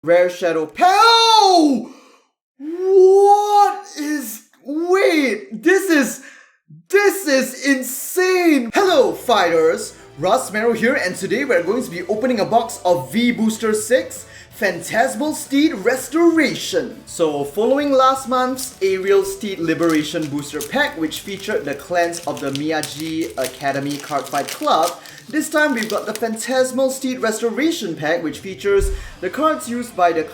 Rare Shadow Pal. What is... Wait, this is insane! Hello fighters! Rustmarrow here, and today we're going to be opening a box of V-BT06 Phantasmal Steed Restoration. So following last month's Aerial Steed Liberation Booster Pack, which featured the clans of the Miyagi Academy Cardfight Club, this time we've got the Phantasmal Steed Restoration Pack, which features the cards used by the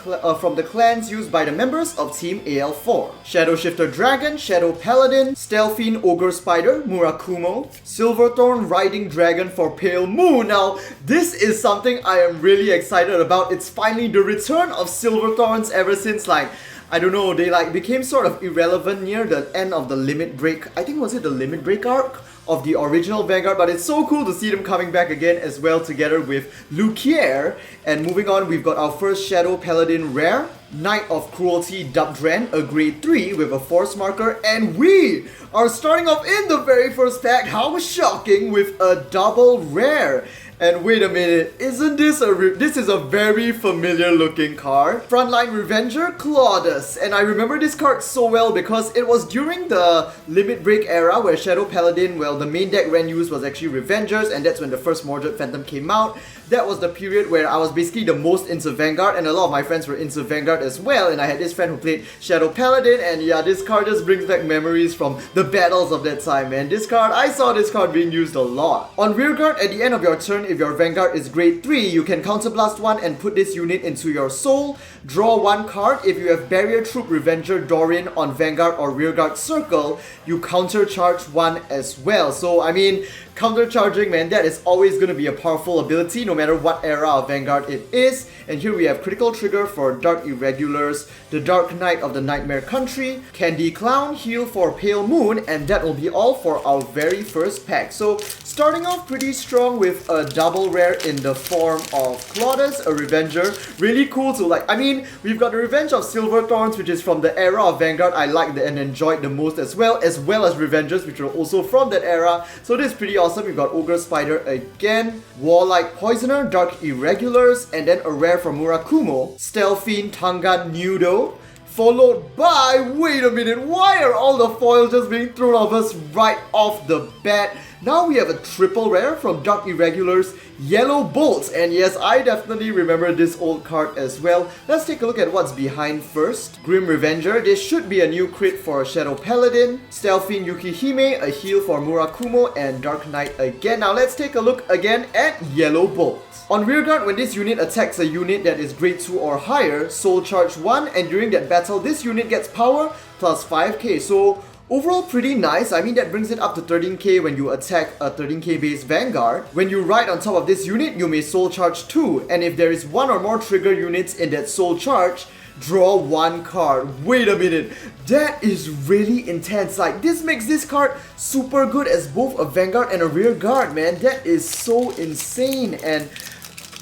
from the clans used by the members of Team AL4. Shadow Shifter Dragon, Shadow Paladin, Stealthfiend Ogre Spider, Murakumo, Silverthorn Riding Dragon for Pale Moon. Now, this is something I am really excited about. It's finally the return of Silverthorns ever since, like, I don't know, they like became sort of irrelevant near the end of the Limit Break. I think was it the Limit Break arc of the original Vanguard, but it's so cool to see them coming back again as well together with Luquier. And moving on, we've got our first Shadow Paladin rare, Knight of Cruelty Dubdren, a grade 3 with a force marker, and we are starting off in the very first pack, how shocking, with a double rare. And wait a minute, isn't this this is a very familiar looking card? Frontline Revenger, Claudus. And I remember this card so well because it was during the Limit Break era where Shadow Paladin, well, the main deck Ren used was actually Revengers, and that's when the first Mordred Phantom came out. That was the period where I was basically the most into Vanguard, and a lot of my friends were into Vanguard as well, and I had this friend who played Shadow Paladin, and yeah, this card just brings back memories from the battles of that time, man. This card, I saw this card being used a lot. On rearguard, at the end of your turn, if your Vanguard is grade 3, you can counterblast 1 and put this unit into your soul. Draw 1 card. If you have Barrier Troop Revenger Dorin on Vanguard or rearguard circle, you countercharge 1 as well. So, I mean, countercharging, man, that is always going to be a powerful ability no matter what era of Vanguard it is. And here we have Critical Trigger for Dark Irregulars, the Dark Knight of the Nightmare Country, Candy Clown, Heal for Pale Moon, and that will be all for our very first pack. So starting off pretty strong with a double rare in the form of Claudus, a Revenger. Really cool to like, I mean, we've got the Revenge of Silverthorns, which is from the era of Vanguard I liked and enjoyed the most as well as Revengers, which are also from that era. So this is pretty awesome. We've got Ogre Spider again, Warlike Poisoner, Dark Irregulars, and then a rare from Murakumo, Stealthfiend Tangan Nudo, followed by, wait a minute, why are all the foils just being thrown off us right off the bat? Now we have a triple rare from Dark Irregulars, Yellow Bolts, and yes, I definitely remember this old card as well. Let's take a look at what's behind first. Grim Revenger, this should be a new crit for Shadow Paladin, Stealthfiend Yukihime, a heal for Murakumo, and Dark Knight again. Now let's take a look again at Yellow Bolts. On rearguard, when this unit attacks a unit that is grade 2 or higher, soul charge 1, and during that battle, this unit gets power plus 5k. So overall pretty nice. I mean, that brings it up to 13k when you attack a 13k base Vanguard. When you ride on top of this unit, you may soul charge 2, and if there is 1 or more trigger units in that soul charge, draw 1 card. Wait a minute, that is really intense. Like, this makes this card super good as both a Vanguard and a rear guard, man. That is so insane. And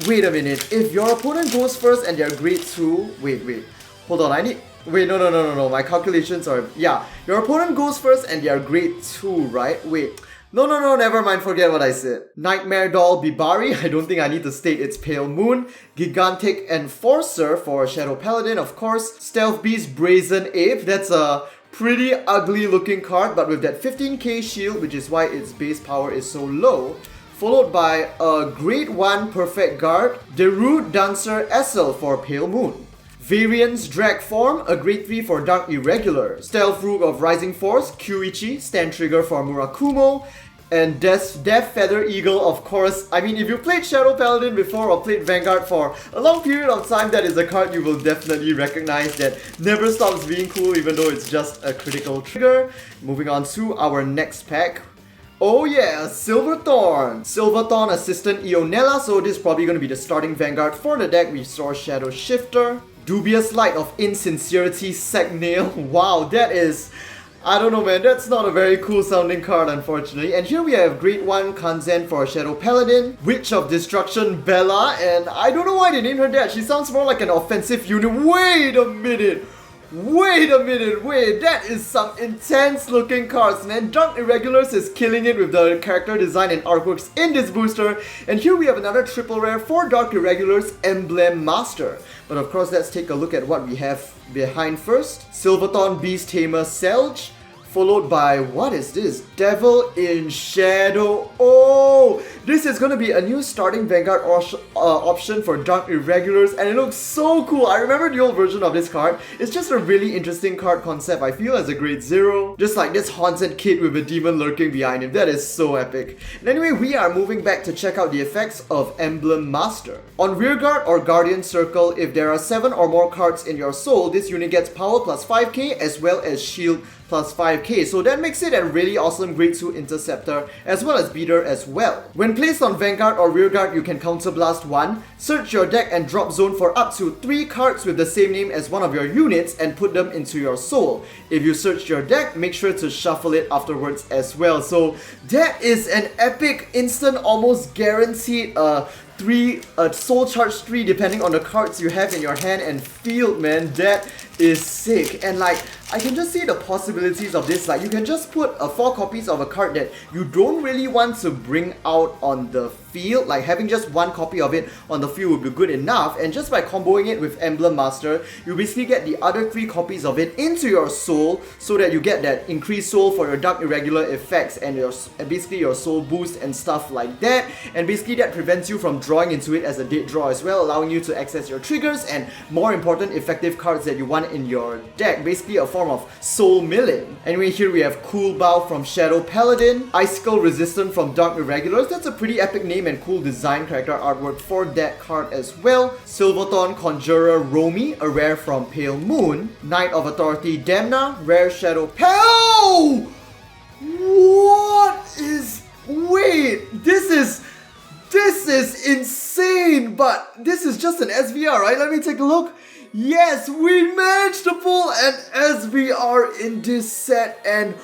wait a minute, if your opponent goes first and they're grade 2, wait, hold on, no, my calculations are, yeah, your opponent goes first and they are grade 2, right? Wait, no, never mind, forget what I said. Nightmare Doll Bibari, I don't think I need to state its Pale Moon. Gigantic Enforcer for Shadow Paladin, of course. Stealth Beast Brazen Ape, that's a pretty ugly looking card, but with that 15k shield, which is why its base power is so low. Followed by a grade 1 Perfect Guard, Derude Dancer Essel for Pale Moon. Variance Drag Form, a grade 3 for Dark Irregular. Stealth Rook of Rising Force, Kyuichi, Stand Trigger for Murakumo. And Death Feather Eagle, of course. I mean, if you played Shadow Paladin before or played Vanguard for a long period of time, that is a card you will definitely recognize that never stops being cool even though it's just a critical trigger. Moving on to our next pack. Oh yeah, Silverthorn! Silverthorn Assistant Ionella, so this is probably going to be the starting Vanguard for the deck. We saw Shadow Shifter. Dubious Light of Insincerity Sagnail. Wow, that is... I don't know, man, that's not a very cool sounding card, unfortunately. And here we have grade 1 Kanzen for Shadow Paladin, Witch of Destruction Bella, and I don't know why they named her that. She sounds more like an offensive unit. Wait a minute! Wait a minute, wait, that is some intense looking cards, man. Dark Irregulars is killing it with the character design and artworks in this booster. And here we have another triple rare for Dark Irregulars, Emblem Master. But of course, let's take a look at what we have behind first. Silverthorn Beast Tamer Selge, followed by, what is this? Devil in Shadow. Oh, this is going to be a new starting Vanguard option for Dark Irregulars, and it looks so cool. I remember the old version of this card. It's just a really interesting card concept, I feel, as a grade 0. Just like this haunted kid with a demon lurking behind him. That is so epic. And anyway, we are moving back to check out the effects of Emblem Master. On Rearguard or Guardian Circle, if there are 7 or more cards in your soul, this unit gets power plus 5k as well as shield plus 5k, so that makes it a really awesome grade 2 interceptor as well as beater as well. When placed on Vanguard or Rearguard, you can counterblast 1, search your deck and drop zone for up to 3 cards with the same name as one of your units and put them into your soul. If you search your deck, make sure to shuffle it afterwards as well. So that is an epic instant, almost guaranteed soul charge 3 depending on the cards you have in your hand and field, man. That is sick. And like, I can just see the possibilities of this. Like, you can just put 4 copies of a card that you don't really want to bring out on the field. Like, having just 1 copy of it on the field would be good enough, and just by comboing it with Emblem Master, you basically get the other 3 copies of it into your soul, so that you get that increased soul for your Dark Irregular effects and basically your soul boost and stuff like that. And basically that prevents you from drawing into it as a dead draw as well, allowing you to access your triggers and, more important, effective cards that you want in your deck. Basically a form of soul milling. Anyway, here we have Cool Bow from Shadow Paladin, Icicle Resistant from Dark Irregulars. That's a pretty epic name and cool design character artwork for that card as well. Silverthorn Conjurer Romy, a rare from Pale Moon. Knight of Authority Demna, rare Shadow Pale. What is... Wait, this is insane, but this is just an SVR, right? Let me take a look. Yes, we managed to pull an SVR in this set, and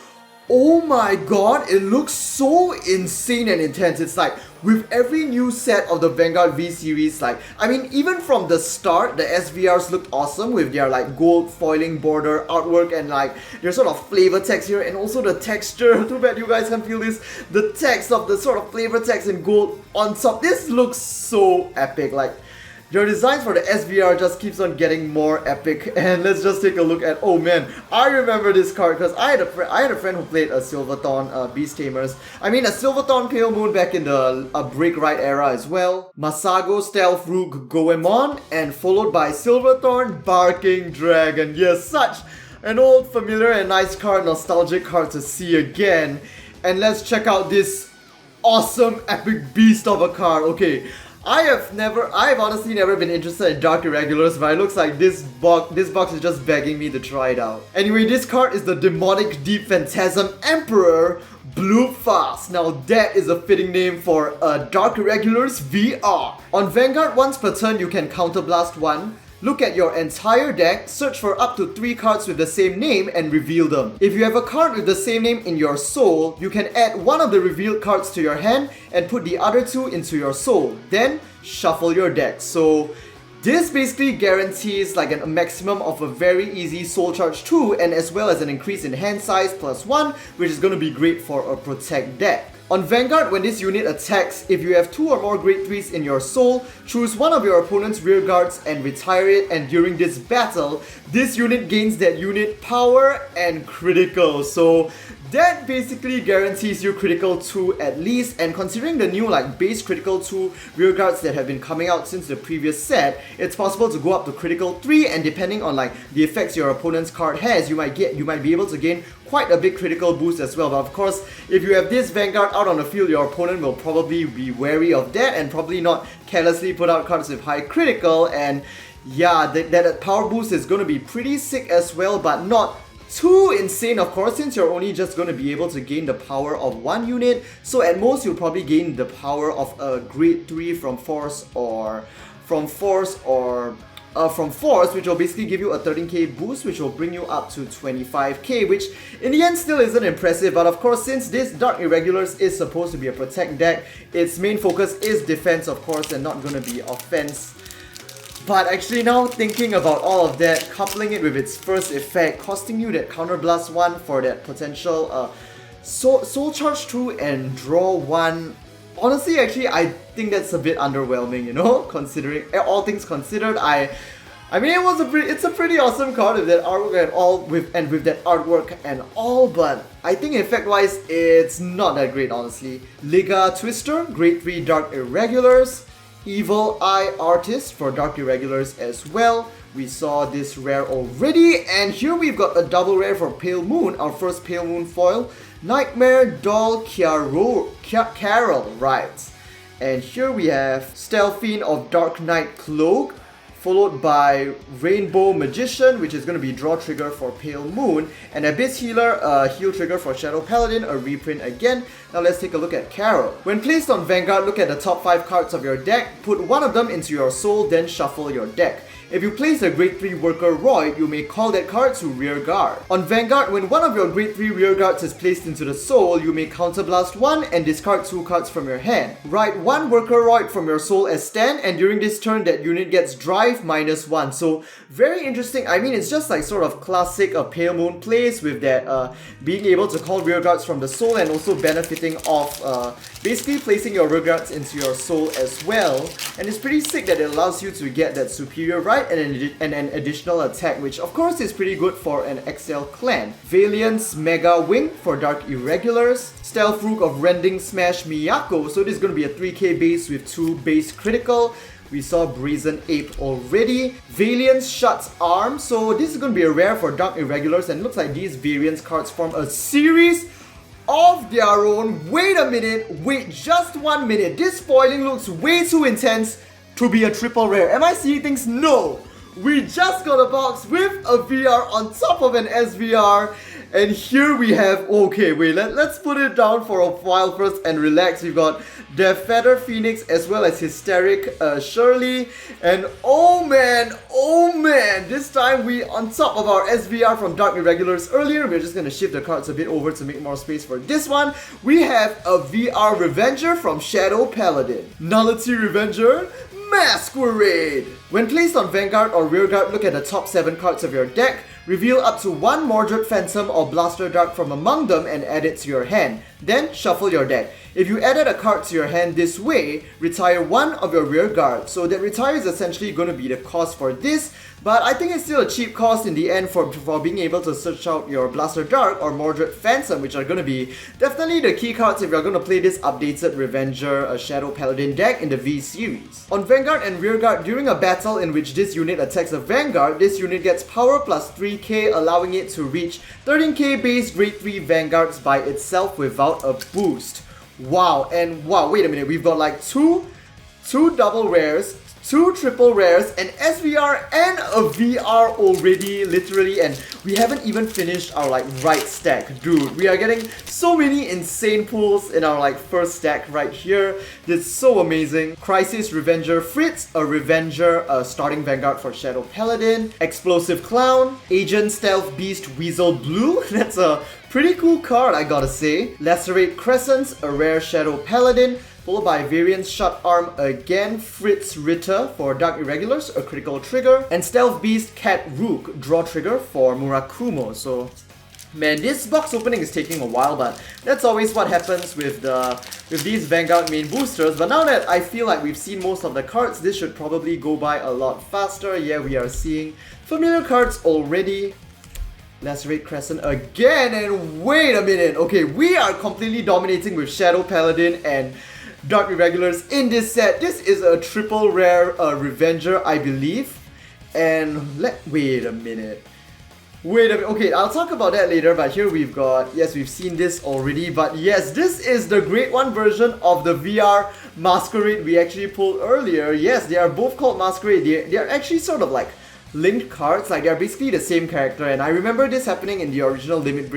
oh my god, it looks so insane and intense. It's like, with every new set of the Vanguard V series, like, I mean, even from the start, the SVRs looked awesome with their like gold foiling border artwork and like their sort of flavor text here, and also the texture. Too bad you guys can't feel this. The text of the sort of flavor text in gold on top. This looks so epic. Like, your designs for the SVR just keeps on getting more epic. And let's just take a look at, oh man, I remember this card because I had a friend who played a Silverthorn Beast Tamers. I mean a Silverthorn Pale Moon back in the Break Right era as well. Masago Stealth Rook Goemon, and followed by Silverthorn Barking Dragon. Yes, such an old familiar and nice card, nostalgic card to see again. And let's check out this awesome epic beast of a card. Okay, I have honestly never been interested in Dark Irregulars, but it looks like this box is just begging me to try it out. Anyway, this card is the Demonic Deep Phantasm Emperor, Brufas. Now that is a fitting name for Dark Irregulars VR. On Vanguard, once per turn you can counterblast 1. Look at your entire deck, search for up to 3 cards with the same name and reveal them. If you have a card with the same name in your soul, you can add one of the revealed cards to your hand and put the other 2 into your soul. Then, shuffle your deck. So, this basically guarantees like a maximum of a very easy soul charge 2, and as well as an increase in hand size plus 1, which is going to be great for a protect deck. On Vanguard, when this unit attacks, if you have 2 or more grade 3s in your soul, choose one of your opponent's rear guards and retire it, and during this battle, this unit gains that unit power and critical. So that basically guarantees you critical 2 at least, and considering the new like base critical 2 rear guards that have been coming out since the previous set, it's possible to go up to critical 3, and depending on like the effects your opponent's card has, you might be able to gain quite a big critical boost as well. But of course, if you have this Vanguard out on the field, your opponent will probably be wary of that and probably not carelessly put out cards with high critical, and yeah, that power boost is going to be pretty sick as well, but not too insane of course, since you're only just going to be able to gain the power of 1 unit. So at most you'll probably gain the power of a grade 3 from Force, which will basically give you a 13k boost, which will bring you up to 25k, which in the end still isn't impressive. But of course, since this Dark Irregulars is supposed to be a protect deck, its main focus is defense of course and not going to be offense. But actually now thinking about all of that, coupling it with its first effect, costing you that counterblast 1 for that potential soul charge 2 and draw 1. Honestly, actually, I think that's a bit underwhelming, you know, considering all things considered. I mean, it's a pretty awesome card with that artwork and all, with that artwork and all, but I think effect-wise, it's not that great, honestly. Liga Twister, Grade 3 Dark Irregulars, Evil Eye Artist for Dark Irregulars as well. We saw this rare already, and here we've got a double rare for Pale Moon, our first Pale Moon foil. Nightmare Doll Carol, right. And here we have Stealth Fiend of Dark Knight Cloak, followed by Rainbow Magician, which is going to be draw trigger for Pale Moon, and Abyss Healer, heal trigger for Shadow Paladin, a reprint again. Now let's take a look at Carol. When placed on Vanguard, look at the top 5 cards of your deck, put one of them into your soul, then shuffle your deck. If you place a Grade 3 Worker Roid, you may call that card to rear guard. On Vanguard, when one of your Grade 3 rear guards is placed into the soul, you may counterblast 1 and discard 2 cards from your hand. Write 1 Worker Roid from your soul as stand, and during this turn that unit gets drive -1. So very interesting. I mean, it's just like sort of classic Pale Moon plays with that being able to call rear guards from the soul and also benefiting off basically placing your rear guards into your soul as well. And it's pretty sick that it allows you to get that superior right and an additional attack, which of course is pretty good for an XL clan. Valiant's Mega Wing for Dark Irregulars. Stealth Rook of Rending Smash Miyako, so this is going to be a 3k base with 2 base critical. We saw Brazen Ape already. Valiant's Shut's Arm, so this is going to be a rare for Dark Irregulars, and it looks like these variants cards form a series of their own. Wait a minute, wait just 1 minute. This foiling looks way too intense to be a triple rare. Am I seeing things? No! We just got a box with a VR on top of an SVR, and here we have, okay, wait, let's put it down for a while first and relax. We've got Death Feather Phoenix as well as Hysteric Shirley, and oh man, this time we, on top of our SVR from Dark Irregulars earlier, we're just gonna shift the cards a bit over to make more space for this one. We have a VR Revenger from Shadow Paladin. Nullity Revenger, Masquerade! When placed on Vanguard or Rearguard, look at the top 7 cards of your deck, reveal up to 1 Mordred Phantom or Blaster Dark from among them and add it to your hand. Then shuffle your deck. If you added a card to your hand this way, retire 1 of your rear guard. So that retire is essentially going to be the cost for this, but I think it's still a cheap cost in the end for being able to search out your Blaster Dark or Mordred Phantom, which are going to be definitely the key cards if you're going to play this updated Revenger Shadow Paladin deck in the V series. On Vanguard and Rearguard, during a battle in which this unit attacks a Vanguard, this unit gets power plus 3k, allowing it to reach 13k base Grade 3 Vanguards by itself without a boost. Wow, and wow, wait a minute, we've got like two double rares, 2 triple rares, an SVR and a VR already, literally, and we haven't even finished our like right stack. Dude, we are getting so many insane pulls in our like first stack right here. This is so amazing. Crisis Revenger Fritz, a Revenger starting Vanguard for Shadow Paladin. Explosive Clown, Agent Stealth Beast Weasel Blue, that's a pretty cool card, I gotta say. Lacerate Crescents, a rare Shadow Paladin, followed by Variant's Shut Arm again, Fritz Ritter for Dark Irregulars, a critical trigger, and Stealth Beast Cat Rook, draw trigger for Murakumo. So, man, this box opening is taking a while, but that's always what happens with these Vanguard main boosters. But now that I feel like we've seen most of the cards, this should probably go by a lot faster. Yeah, we are seeing familiar cards already. Lacerate Crescent again, and wait a minute, okay, we are completely dominating with Shadow Paladin and Dark Irregulars in this set. This is a triple rare Revenger, I believe. And wait a minute, okay, I'll talk about that later, but here we've got, yes, we've seen this already, but yes, this is the Grade 1 version of the VR Masquerade we actually pulled earlier. Yes, they are both called Masquerade. They are actually sort of like linked cards, like they're basically the same character, and I remember this happening in the original Limit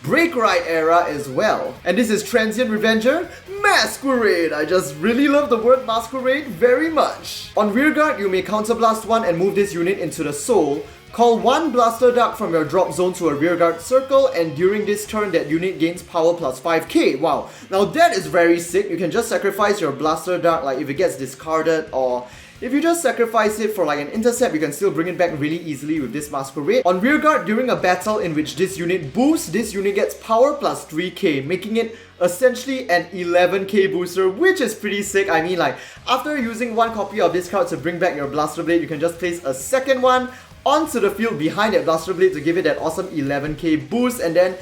Break Ride era as well. And this is Transient Revenger Masquerade. I just really love the word Masquerade very much. On Rearguard, you may counterblast 1 and move this unit into the soul. Call 1 Blaster Dark from your drop zone to a rearguard circle, and during this turn that unit gains power plus 5k. Wow, now that is very sick. You can just sacrifice your Blaster Dark, like if it gets discarded or if you just sacrifice it for like an intercept, you can still bring it back really easily with this Masquerade. On rearguard, during a battle in which this unit boosts, this unit gets power plus 3k, making it essentially an 11k booster, which is pretty sick. I mean, like, after using one copy of this card to bring back your Blaster Blade, you can just place a second one onto the field behind that Blaster Blade to give it that awesome 11k boost, and then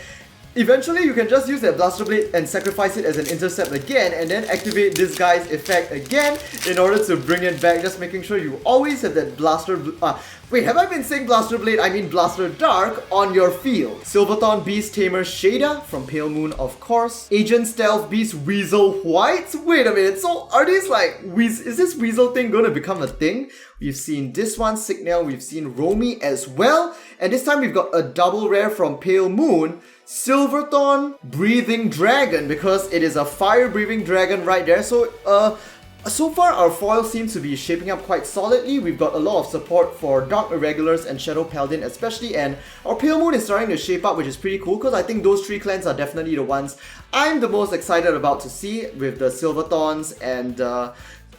eventually you can just use that Blaster Blade and sacrifice it as an intercept again, and then activate this guy's effect again in order to bring it back, just making sure you always have that wait, have I been saying Blaster Blade? I mean Blaster Dark on your field. Silverthorn Beast Tamer Shada from Pale Moon, of course. Agent Stealth Beast Weasel White? Wait a minute, so are these like, is this Weasel thing gonna become a thing? We've seen this one, Signal, we've seen Romy as well, and this time we've got a double rare from Pale Moon, Silverthorn Breathing Dragon, because it is a fire-breathing dragon right there. So far our foil seems to be shaping up quite solidly. We've got a lot of support for Dark Irregulars and Shadow Paladin especially, and our Pale Moon is starting to shape up, which is pretty cool because I think those three clans are definitely the ones I'm the most excited about to see, with the Silverthorns and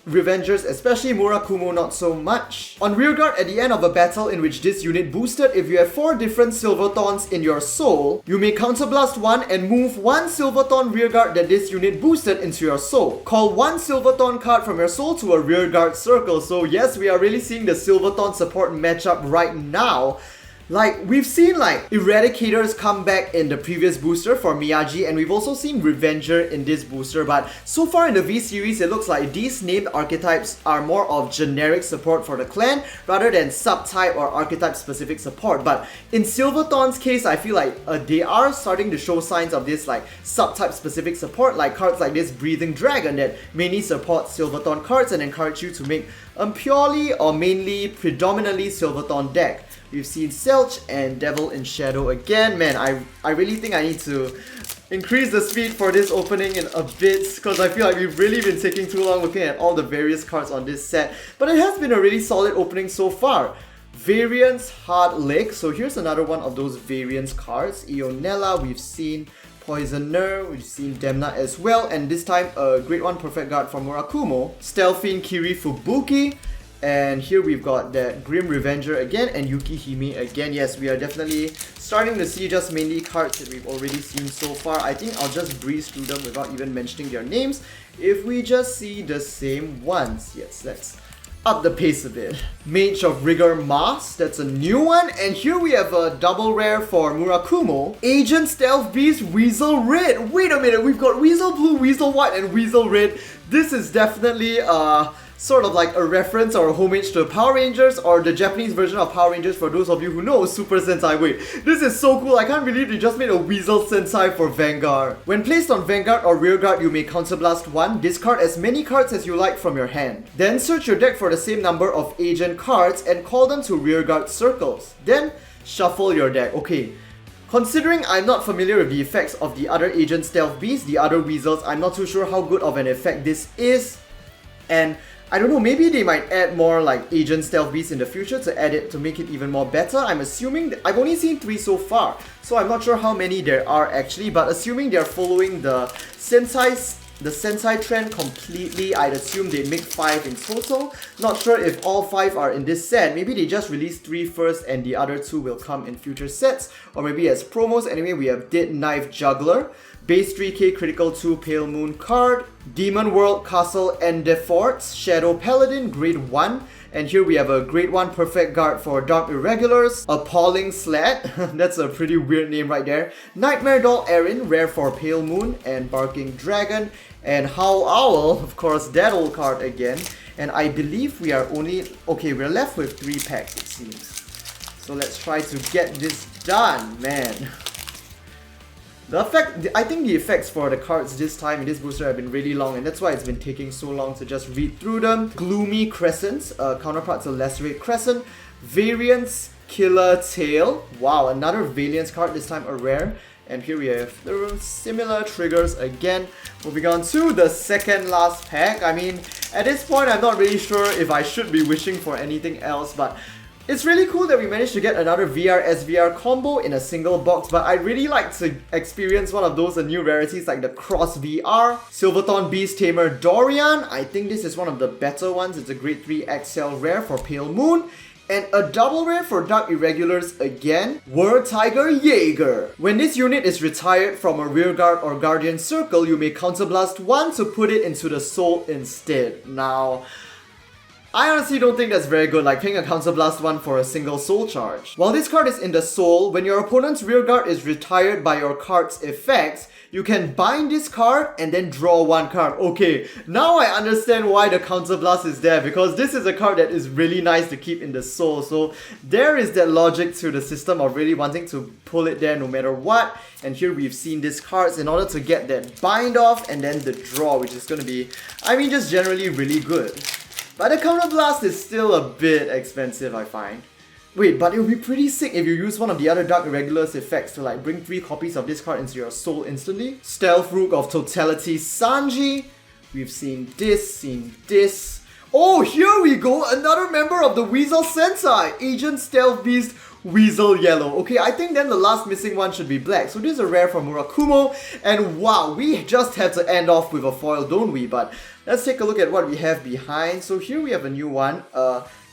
Revengers, especially Murakumo not so much. On rearguard, at the end of a battle in which this unit boosted, if you have 4 different Silverthorns in your soul, you may counterblast one and move one Silverthorn rearguard that this unit boosted into your soul. Call one Silverthorn card from your soul to a rearguard circle. So yes, we are really seeing the Silverthorn support matchup right now. Like, we've seen like Eradicators come back in the previous booster for Miyagi, and we've also seen Revenger in this booster, but so far in the V series it looks like these named archetypes are more of generic support for the clan rather than subtype or archetype specific support. But in Silverthorn's case, I feel like they are starting to show signs of this like subtype specific support, like cards like this Breathing Dragon that mainly supports Silverthorn cards and encourage you to make a purely or mainly predominantly Silverthorn deck. We've seen Selch and Devil in Shadow again. Man, I really think I need to increase the speed for this opening in a bit, because I feel like we've really been taking too long looking at all the various cards on this set. But it has been a really solid opening so far. Variance Hard Leg. So here's another one of those variance cards. Ionella, we've seen Poisoner, we've seen Demna as well, and this time a Grade 1 Perfect Guard from Murakumo. Stealthfiend Kiri Fubuki. And here we've got that Grim Revenger again and Yukihime again. Yes, we are definitely starting to see just mainly cards that we've already seen so far. I think I'll just breeze through them without even mentioning their names if we just see the same ones. Yes, let's up the pace a bit. Mage of Rigor Mask, that's a new one. And here we have a double rare for Murakumo. Agent Stealth Beast Weasel Red. Wait a minute, we've got Weasel Blue, Weasel White, and Weasel Red. This is definitely sort of like a reference or a homage to Power Rangers, or the Japanese version of Power Rangers for those of you who know Super Sentai. Wait, this is so cool. I can't believe they just made a Weasel Sentai for Vanguard. When placed on Vanguard or Rearguard, you may counterblast one, discard as many cards as you like from your hand. Then search your deck for the same number of agent cards and call them to Rearguard circles. Then shuffle your deck. Okay. Considering I'm not familiar with the effects of the other Agent Stealth Beasts, the other Weasels, I'm not too sure how good of an effect this is. And I don't know, maybe they might add more like Agent Stealth Beasts in the future to add it to make it even more better. I'm assuming I've only seen 3 so far, so I'm not sure how many there are actually, but assuming they're following the Sentai trend completely, I'd assume they'd make 5 in total. Not sure if all 5 are in this set. Maybe they just released 3 first and the other 2 will come in future sets, or maybe as promos. Anyway, we have Dead Knife Juggler, Base 3k Critical 2 Pale Moon card, Demon World Castle Endeforts, Shadow Paladin Grade 1, and here we have a Grade 1 Perfect Guard for Dark Irregulars, Appalling Slat, that's a pretty weird name right there, Nightmare Doll Erin, rare for Pale Moon, and Barking Dragon, and Howl Owl, of course, that old card again. And I believe we are only, okay, we're left with 3 packs it seems. So let's try to get this done, man. I think the effects for the cards this time in this booster have been really long, and that's why it's been taking so long to just read through them. Gloomy Crescents, counterpart to Lacerate Crescent. Variance Killer Tail. Wow, another Valiance card, this time a rare. And here we have the similar triggers again. Moving on to the second last pack. I mean, at this point I'm not really sure if I should be wishing for anything else, but It's really cool that we managed to get another VR SVR combo in a single box, but I'd really like to experience one of those new rarities like the Cross VR. Silverthorn Beast Tamer Dorian, I think this is one of the better ones. It's a grade 3 XL rare for Pale Moon. And a double rare for Dark Irregulars again, War Tiger Jaeger. When this unit is retired from a rearguard or guardian circle, you may counterblast 1 to put it into the soul instead. Now, I honestly don't think that's very good, like paying a counterblast 1 for a single soul charge. While this card is in the soul, when your opponent's rearguard is retired by your card's effects, you can bind this card and then draw 1 card. Okay, now I understand why the counterblast is there, because this is a card that is really nice to keep in the soul. So there is that logic to the system of really wanting to pull it there no matter what. And here we've seen these cards in order to get that bind off and then the draw, which is going to be, I mean, just generally really good. But the counterblast is still a bit expensive, I find. Wait, but it would be pretty sick if you use one of the other Dark Irregulars effects to like bring 3 copies of this card into your soul instantly. Stealth Rook of Totality Sanji. We've seen this. Oh, here we go! Another member of the Weasel Sentai! Agent Stealth Beast Weasel Yellow. Okay, I think then the last missing one should be black. So this is a rare from Murakumo. And wow, we just have to end off with a foil, don't we? But let's take a look at what we have behind. So here we have a new one.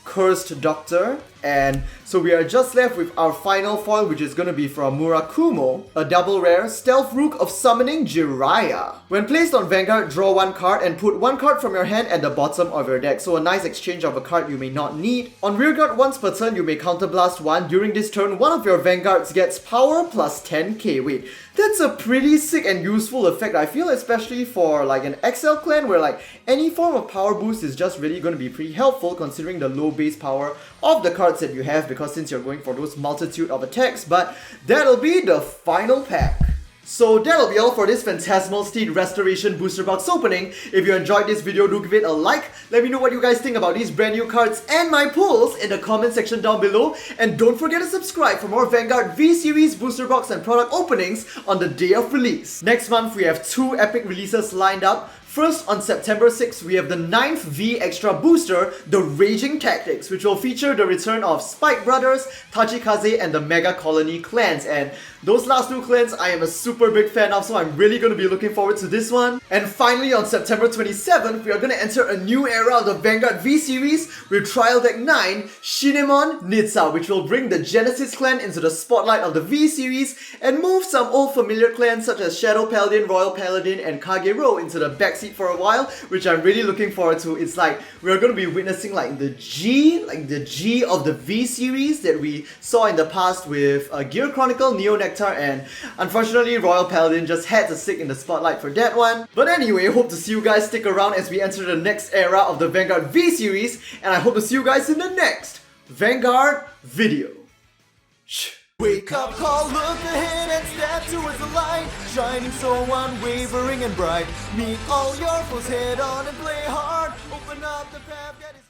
Cursed Doctor, and so we are just left with our final foil, which is going to be from Murakumo, a double rare Stealth Rook of Summoning Jiraiya. When placed on Vanguard, draw 1 card and put 1 card from your hand at the bottom of your deck, so a nice exchange of a card you may not need. On rearguard once per turn, you may counterblast 1. During this turn, one of your Vanguards gets power plus 10k. Wait, that's a pretty sick and useful effect, I feel, especially for like an XL clan where like any form of power boost is just really going to be pretty helpful considering the low base power of the cards that you have, because since you're going for those multitude of attacks. But that'll be the final pack. So that'll be all for this Phantasmal Steed Restoration Booster Box opening. If you enjoyed this video, do give it a like. Let me know what you guys think about these brand new cards and my pulls in the comment section down below. And don't forget to subscribe for more Vanguard V-Series Booster Box and product openings on the day of release. Next month, we have 2 epic releases lined up. First, on September 6th, we have the 9th V Extra Booster, the Raging Tactics, which will feature the return of Spike Brothers, Tachikaze, and the Mega Colony clans. And those last 2 clans I am a super big fan of, so I'm really going to be looking forward to this one. And finally, on September 27th, we are going to enter a new era of the Vanguard V-Series with Trial Deck 9, Shinemon Nitsa, which will bring the Genesis clan into the spotlight of the V-Series and move some old familiar clans such as Shadow Paladin, Royal Paladin, and Kagero into the backseat for a while, which I'm really looking forward to. It's like we're going to be witnessing like the G of the V-Series that we saw in the past with Gear Chronicle, Neo Nectar, and unfortunately Royal Paladin just had to stick in the spotlight for that one. But anyway, hope to see you guys stick around as we enter the next era of the Vanguard V-Series, and I hope to see you guys in the next Vanguard video. Wake up call, look ahead and step towards the light, shining so unwavering and bright. Meet all your foes head on and play hard, open up the path that is